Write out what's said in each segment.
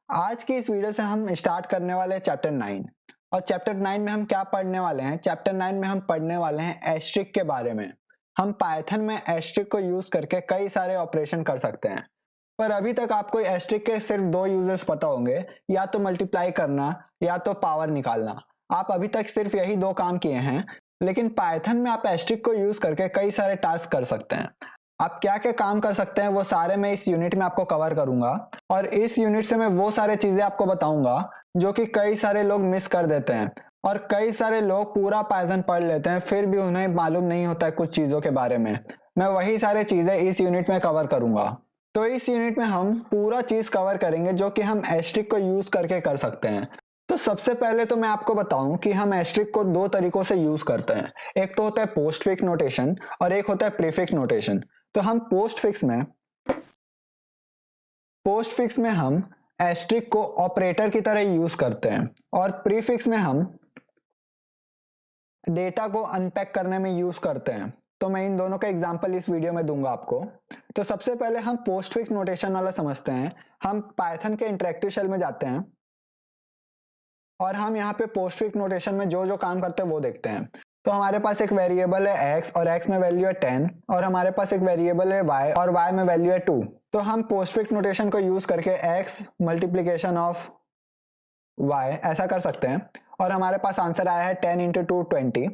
आज की इस वीडियो से हम स्टार्ट करने वाले हैं चैप्टर 9। और चैप्टर 9 में हम क्या पढ़ने वाले हैं? चैप्टर 9 में हम पढ़ने वाले हैं एस्ट्रिक के बारे में। हम पाइथन में एस्ट्रिक को यूज करके कई सारे ऑपरेशन कर सकते हैं। पर अभी तक आपको एस्ट्रिक के सिर्फ दो यूजेस पता होंगे, या तो मल्टीप्लाई करना या तो पावर निकालना। आप अभी तक सिर्फ यही दो काम किए हैं, लेकिन पाइथन में आप एस्ट्रिक को यूज करके कई सारे टास्क कर सकते हैं। आप क्या क्या काम कर सकते हैं वो सारे मैं इस यूनिट में आपको कवर करूंगा। और इस यूनिट से मैं वो सारे चीजें आपको बताऊंगा जो कि कई सारे लोग मिस कर देते हैं। और कई सारे लोग पूरा पाइथन पढ़ लेते हैं फिर भी उन्हें मालूम नहीं होता है कुछ चीजों के बारे में। मैं वही सारे चीजें इस यूनिट में कवर करूंगा। तो इस यूनिट में हम पूरा चीज कवर करेंगे जो कि हम एस्ट्रिक को यूज करके कर सकते हैं। तो सबसे पहले तो मैं आपको बताऊं कि हम एस्ट्रिक को दो तरीकों से यूज करते हैं। एक तो होता है पोस्टफिक्स नोटेशन और एक होता है प्रीफिक्स नोटेशन। तो हम पोस्टफिक्स में हम एस्ट्रिक को ऑपरेटर की तरह यूज करते हैं और प्रीफिक्स में हम डेटा को अनपैक करने में यूज करते हैं। तो मैं इन दोनों का एग्जांपल इस वीडियो में दूंगा आपको। तो सबसे पहले हम पोस्टफिक्स नोटेशन वाला समझते हैं। हम पाइथन के इंटरेक्टिव शेल में जाते हैं और हम यहाँ पे पोस्टफिक्स नोटेशन में जो जो काम करते हैं वो देखते हैं। तो हमारे पास एक वेरिएबल है x और x में वैल्यू है 10 और हमारे पास एक वेरिएबल है y और y में वैल्यू है 2। तो हम पोस्टफिक्स नोटेशन को यूज करके x मल्टीप्लीकेशन ऑफ y ऐसा कर सकते हैं और हमारे पास आंसर आया है 10 इंटू 2 20।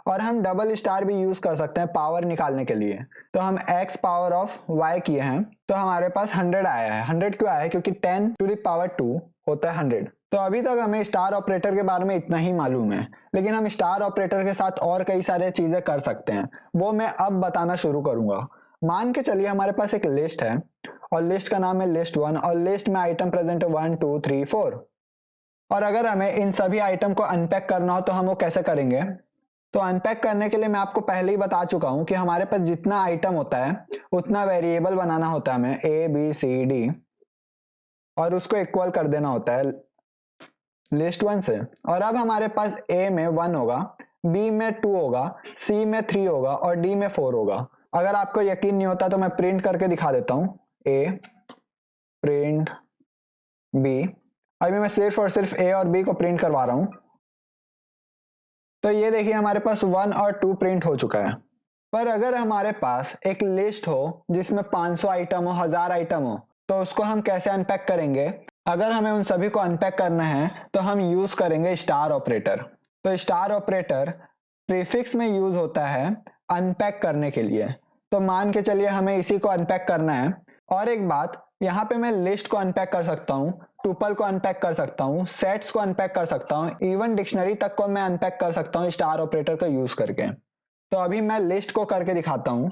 और हम डबल स्टार भी यूज कर सकते हैं पावर निकालने के लिए। तो हम x पावर ऑफ y किए हैं तो हमारे पास 100 आया है। 100 क्यों आया है? क्योंकि 10 टू द पावर 2 होता है 100। तो अभी तक हमें स्टार ऑपरेटर के बारे में इतना ही मालूम है, लेकिन हम स्टार ऑपरेटर के साथ और कई सारे चीजें कर सकते हैं, वो मैं अब बताना शुरू करूंगा। मान के चलिए हमारे पास एक लिस्ट है और लिस्ट का नाम है लिस्ट 1 और लिस्ट में आइटम प्रेजेंट है 1 2 3 4। और अगर हमें इन सभी आइटम को अनपैक करना हो तो हम वो कैसे करेंगे? तो अनपैक करने के लिए मैं आपको पहले ही बता चुका हूं कि हमारे पास जितना आइटम होता है उतना वेरिएबल बनाना होता है हमें ए बी सी डी और उसको इक्वल कर देना होता है लिस्ट 1 से। और अब हमारे पास ए में 1 होगा, बी में 2 होगा, सी में 3 होगा और डी में 4 होगा। अगर आपको यकीन नहीं होता तो मैं प्रिंट करके दिखा देता हूं। ए प्रिंट बी। अभी मैं सिर्फ और सिर्फ ए और बी को प्रिंट करवा रहा हूं। तो ये देखिए हमारे पास 1 और 2 प्रिंट हो चुका है। पर अगर हमारे पास एक लिस्ट हो जिसमें 500 आइटम हो, 1000 आइटम हो, तो उसको हम कैसे अनपैक करेंगे? अगर हमें उन सभी को अनपैक करना है तो हम यूज करेंगे स्टार ऑपरेटर। तो स्टार ऑपरेटर प्रीफिक्स में यूज होता है अनपैक करने के लिए। तो मान के चलिए हमें इसी को अनपैक करना है। और एक बात, यहाँ पे मैं लिस्ट को अनपैक कर सकता हूँ, टुपल को अनपैक कर सकता हूँ, सेट्स को अनपैक कर सकता हूँ, इवन डिक्शनरी तक को मैं अनपैक कर सकता हूँ स्टार ऑपरेटर का यूज करके। तो अभी मैं लिस्ट को करके दिखाता हूँ।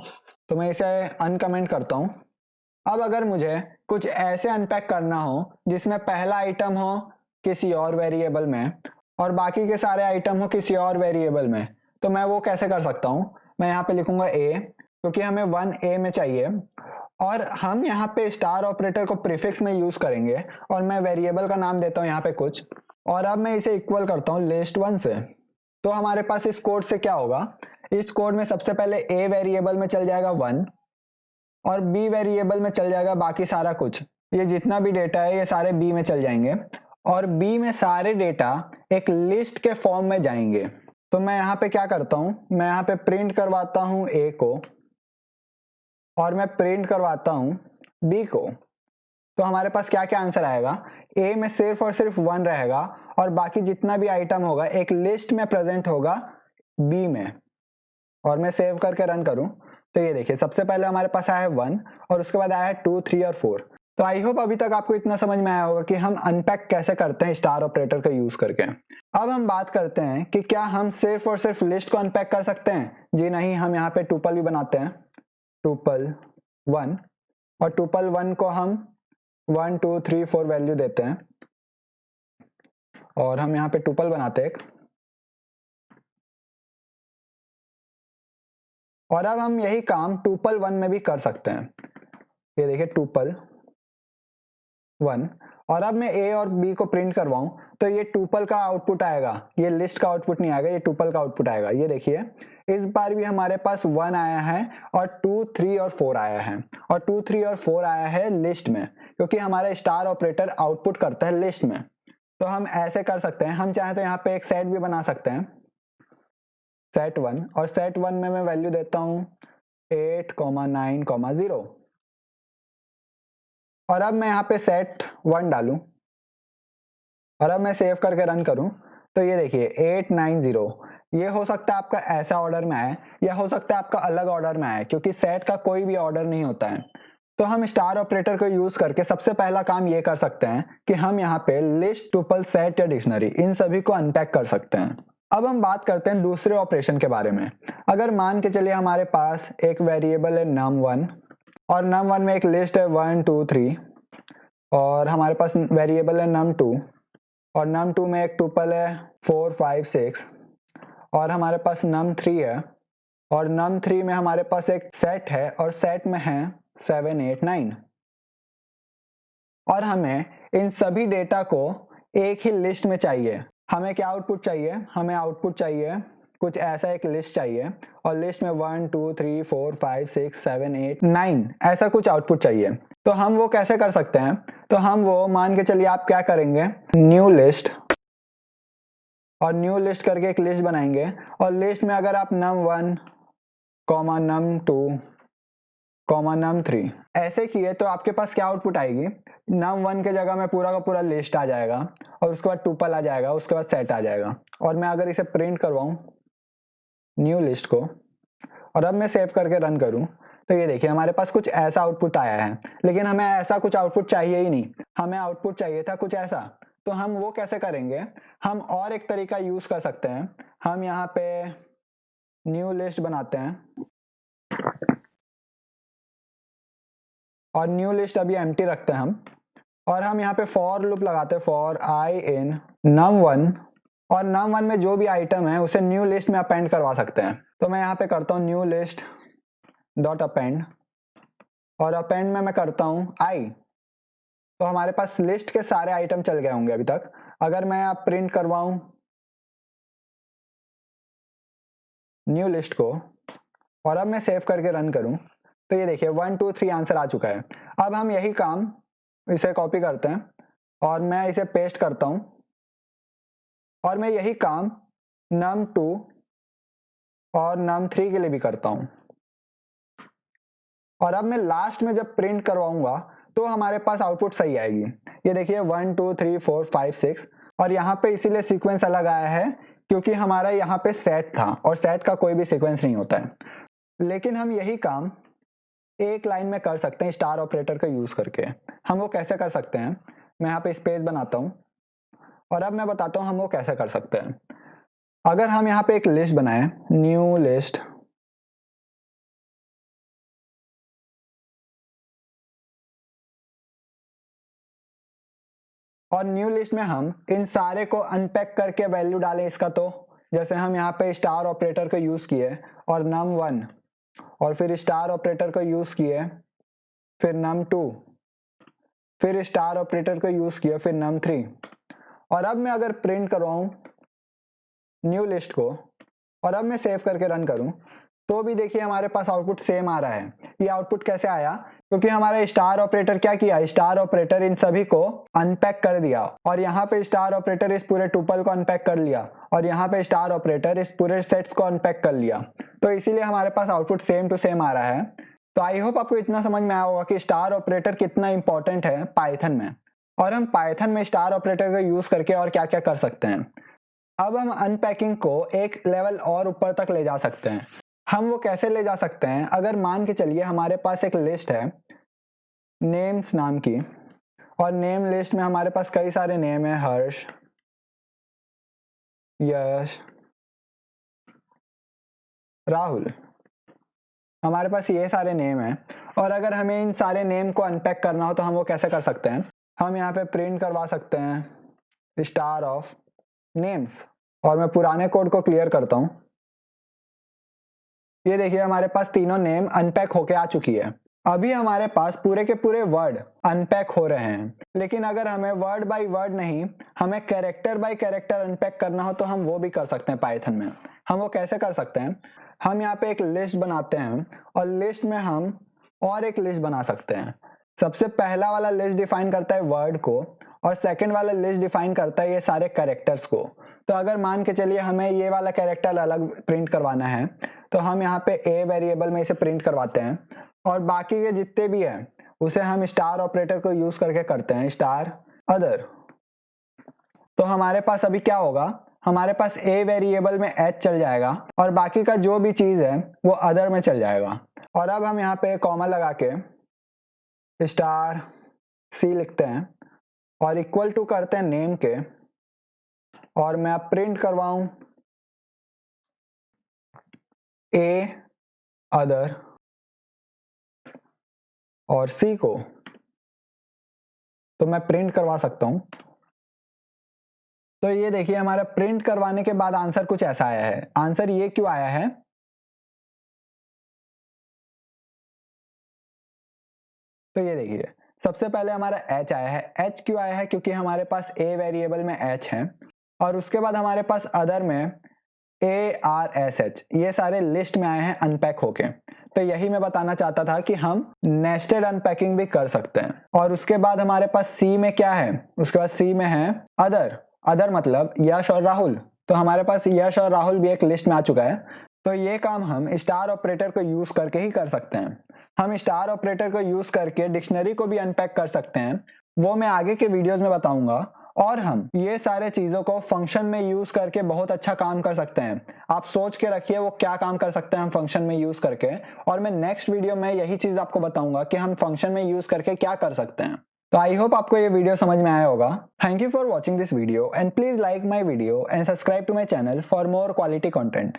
तो मैं इसे अनकमेंट करता हूँ। अब अगर मुझे कुछ ऐसे अनपैक करना हो जिसमें पहला आइटम हो किसी और वेरिएबल में और बाकी के सारे आइटम हो किसी और वेरिएबल में, तो मैं वो कैसे कर सकता हूँ? मैं यहाँ पे लिखूंगा ए, क्योंकि हमें 1 ए में चाहिए। और हम यहाँ पे स्टार ऑपरेटर को प्रीफिक्स में यूज करेंगे और मैं वेरिएबल का नाम देता हूँ यहाँ पे कुछ। और अब मैं इसे इक्वल करता हूँ लिस्ट 1 से। तो हमारे पास इस कोड से क्या होगा? इस कोड में सबसे पहले ए वेरिएबल में चल जाएगा 1 और बी वेरिएबल में चल जाएगा बाकी सारा कुछ। ये जितना भी डेटा है ये सारे बी में चल जाएंगे और बी में सारे डेटा एक लिस्ट के फॉर्म में जाएंगे। तो मैं यहाँ पे क्या करता हूँ, मैं यहाँ पे प्रिंट करवाता हूँ ए को और मैं प्रिंट करवाता हूँ बी को। तो हमारे पास क्या क्या आंसर आएगा? ए में सिर्फ और सिर्फ 1 रहेगा और बाकी जितना भी आइटम होगा एक लिस्ट में प्रेजेंट होगा बी में। और मैं सेव करके रन करूं तो ये देखिए सबसे पहले हमारे पास आया है 1 और उसके बाद आया है 2 3 और 4। तो आई होप अभी तक आपको इतना समझ में आया होगा कि हम अनपैक कैसे करते हैं स्टार ऑपरेटर का यूज करके। अब हम बात करते हैं कि क्या हम सिर्फ और सिर्फ लिस्ट को अनपैक कर सकते हैं? जी नहीं, हम यहाँ पे टुपल भी बनाते हैं, टुपल 1। और टुपल 1 को हम 1 2 3 4 वैल्यू देते हैं और हम यहाँ पे टुपल बनाते हैं। और अब हम यही काम टुपल 1 में भी कर सकते हैं। ये देखिए टुपल 1। और अब मैं ए और बी को प्रिंट करवाऊं तो ये टुपल का आउटपुट आएगा, ये लिस्ट का आउटपुट नहीं आएगा, ये टुपल का आउटपुट आएगा। ये देखिए इस बार भी हमारे पास 1 आया है और 2 3 और 4 आया है और 2 3 और 4 आया है लिस्ट में। क्योंकि हमारा स्टार ऑपरेटर आउटपुट करता है लिस्ट में। तो हम ऐसे कर सकते हैं, हम चाहें तो यहाँ पे एक सेट भी बना सकते हैं, सेट 1, और सेट 1 में मैं वैल्यू देता हूँ 8, 9, 0। और अब मैं यहाँ पे सेट 1 डालूं और अब मैं सेव करके रन करूं तो ये देखिए 8, 9, 0। ये हो सकता है आपका ऐसा ऑर्डर में आए या हो सकता है आपका अलग ऑर्डर में आए, क्योंकि सेट का कोई भी ऑर्डर नहीं होता है। तो हम स्टार ऑपरेटर को यूज करके सबसे पहला काम ये कर सकते हैं कि हम यहाँ पे लिस्ट, टुपल, सेट या डिक्शनरी इन सभी को अनपैक कर सकते हैं। अब हम बात करते हैं दूसरे ऑपरेशन के बारे में। अगर मान के चलिए हमारे पास एक वेरिएबल है num1 और num1 में एक लिस्ट है 1, 2, 3 और हमारे पास वेरिएबल है num2 और num2 में एक टुपल है 4, 5, 6 और हमारे पास num3 है और num3 में हमारे पास एक सेट है और सेट में है 7, 8, 9 और हमें इन सभी डेटा को एक ही लिस्ट में चाहिए। हमें क्या आउटपुट चाहिए? हमें आउटपुट चाहिए कुछ ऐसा, एक लिस्ट चाहिए और लिस्ट में 1, 2, 3, 4, 5, 6, 7, 8, 9 ऐसा कुछ आउटपुट चाहिए। तो हम वो कैसे कर सकते हैं? तो हम वो मान के चलिए आप क्या करेंगे, न्यू लिस्ट, और न्यू लिस्ट करके एक लिस्ट बनाएंगे और लिस्ट में अगर आप num1, num2, num3 ऐसे किए तो आपके पास क्या आउटपुट आएगी, num1 के जगह में पूरा का पूरा लिस्ट आ जाएगा और उसके बाद टुपल आ जाएगा, उसके बाद सेट आ जाएगा। और मैं अगर इसे प्रिंट करवाऊं न्यू लिस्ट को और अब मैं सेव करके रन करूं तो ये देखिए हमारे पास कुछ ऐसा आउटपुट आया है। लेकिन हमें ऐसा कुछ आउटपुट चाहिए ही नहीं, हमें आउटपुट चाहिए था कुछ ऐसा। तो हम वो कैसे करेंगे? हम और एक तरीका यूज कर सकते हैं। हम यहाँ पे न्यू लिस्ट बनाते हैं और न्यू लिस्ट अभी एम्प्टी रखते हैं हम, और हम यहाँ पे फॉर लूप लगाते हैं, फॉर i in num1 और num1 में जो भी आइटम है उसे न्यू लिस्ट में अपेंड करवा सकते हैं। तो मैं यहाँ पे करता हूँ न्यू लिस्ट डॉट अपेंड और अपेंड में मैं करता हूँ i। तो हमारे पास लिस्ट के सारे आइटम चल गए होंगे अभी तक। अगर मैं आप प्रिंट करवाऊं न्यू लिस्ट को और अब मैं सेव करके रन करूं तो ये देखिए 1, 2, 3 आंसर आ चुका है। अब हम यही काम इसे कॉपी करते हैं और मैं इसे पेस्ट करता हूं और मैं यही काम num2 और num3 के लिए भी करता हूं। और अब मैं लास्ट में जब प्रिंट करवाऊंगा तो हमारे पास आउटपुट सही आएगी। ये देखिए 1, 2, 3, 4, 5, 6 और यहाँ पे इसीलिए सीक्वेंस अलग आया है क्योंकि हमारा यहाँ पे सेट था और सेट का कोई भी सीक्वेंस नहीं होता है। लेकिन हम यही काम एक लाइन में कर सकते हैं स्टार ऑपरेटर का यूज करके। हम वो कैसे कर सकते हैं? मैं यहाँ पे स्पेस बनाता हूँ और अब मैं बताता हूँ हम वो कैसे कर सकते हैं। अगर हम यहाँ पे एक लिस्ट बनाए, न्यू लिस्ट, और न्यू लिस्ट में हम इन सारे को अनपैक करके वैल्यू डालें इसका, तो जैसे हम यहाँ पे स्टार ऑपरेटर को यूज किए और num1 और फिर स्टार ऑपरेटर को यूज किए, फिर num2, फिर स्टार ऑपरेटर को यूज किया, फिर num3 और अब मैं अगर प्रिंट करवाऊं न्यू लिस्ट को और अब मैं सेव करके रन करूं तो भी देखिए हमारे पास आउटपुट सेम आ रहा है। ये आउटपुट कैसे आया? क्योंकि हमारा स्टार ऑपरेटर क्या किया, स्टार ऑपरेटर इन सभी को अनपैक कर दिया और यहाँ पे स्टार ऑपरेटर इस पूरे टुपल को अनपैक कर लिया और यहाँ पे स्टार ऑपरेटर इस पूरे सेट्स को अनपैक कर लिया। तो इसीलिए हमारे पास आउटपुट सेम टू सेम आ रहा है। तो आई होप आपको इतना समझ में आया होगा कि स्टार ऑपरेटर कितना इंपॉर्टेंट है पाइथन में, और हम पाइथन में स्टार ऑपरेटर का यूज करके और क्या क्या कर सकते हैं। अब हम अनपैकिंग को एक लेवल और ऊपर तक ले जा सकते हैं। हम वो कैसे ले जा सकते हैं? अगर मान के चलिए हमारे पास एक लिस्ट है नेम्स नाम की और नेम लिस्ट में हमारे पास कई सारे नेम है, हर्ष, यश, राहुल, हमारे पास ये सारे नेम है। और अगर हमें इन सारे नेम को अनपैक करना हो तो हम वो कैसे कर सकते हैं? हम यहाँ पे प्रिंट करवा सकते हैं स्टार ऑफ नेम्स और मैं पुराने कोड को क्लियर करता हूं। ये देखिए हमारे पास तीनों नेम अनपैक होके आ चुकी है। अभी हमारे पास पूरे के पूरे वर्ड अनपैक हो रहे हैं, लेकिन अगर हमें वर्ड बाय वर्ड नहीं, हमें कैरेक्टर बाय कैरेक्टर अनपैक करना हो तो हम वो भी कर सकते हैं पाइथन में। हम वो कैसे कर सकते हैं? हम यहाँ पे एक लिस्ट बनाते हैं और लिस्ट में हम और एक लिस्ट बना सकते हैं। सबसे पहला वाला लिस्ट डिफाइन करता है वर्ड को और सेकंड वाला लिस्ट डिफाइन करता है ये सारे कैरेक्टर्स को। तो अगर मान के चलिए हमें ये वाला कैरेक्टर अलग प्रिंट करवाना है तो हम यहाँ पे ए वेरिएबल में इसे प्रिंट करवाते हैं और बाकी के जितने भी है उसे हम स्टार ऑपरेटर को यूज करके करते हैं स्टार अदर। तो हमारे पास अभी क्या होगा, हमारे पास ए वेरिएबल में एच चल जाएगा और बाकी का जो भी चीज है वो अदर में चल जाएगा। और अब हम यहाँ पे कॉमा लगा के स्टार सी लिखते हैं और इक्वल टू करते हैं नेम के और मैं अब प्रिंट करवाऊं ए अदर और सी को, तो मैं प्रिंट करवा सकता हूं। तो ये देखिए हमारा प्रिंट करवाने के बाद आंसर कुछ ऐसा आया है। आंसर ये क्यों आया है, तो ये देखिए सबसे पहले हमारा h आया है। h क्यों आया है, क्योंकि हमारे पास a वेरिएबल में h है और उसके बाद हमारे पास अदर में ARSH ये सारे लिस्ट में आए हैं अनपैक होके। तो यही मैं बताना चाहता था कि हम नेस्टेड अनपैकिंग भी कर सकते हैं। और उसके बाद हमारे पास C में क्या है, उसके बाद C में है अदर मतलब यश और राहुल। तो हमारे पास यश और राहुल भी एक लिस्ट में आ चुका है। तो ये काम हम स्टार ऑपरेटर को यूज करके ही कर सकते हैं। हम स्टार ऑपरेटर को यूज करके डिक्शनरी को भी अनपैक कर सकते हैं, वो मैं आगे के वीडियोस में बताऊंगा। और हम ये सारे चीजों को फंक्शन में यूज करके बहुत अच्छा काम कर सकते हैं। आप सोच के रखिए वो क्या काम कर सकते हैं हम फंक्शन में यूज करके, और मैं नेक्स्ट वीडियो में यही चीज आपको बताऊंगा कि हम फंक्शन में यूज करके क्या कर सकते हैं। तो आई होप आपको ये वीडियो समझ में आया होगा। Thank you for watching this video and please like my video and subscribe to my channel for more quality content.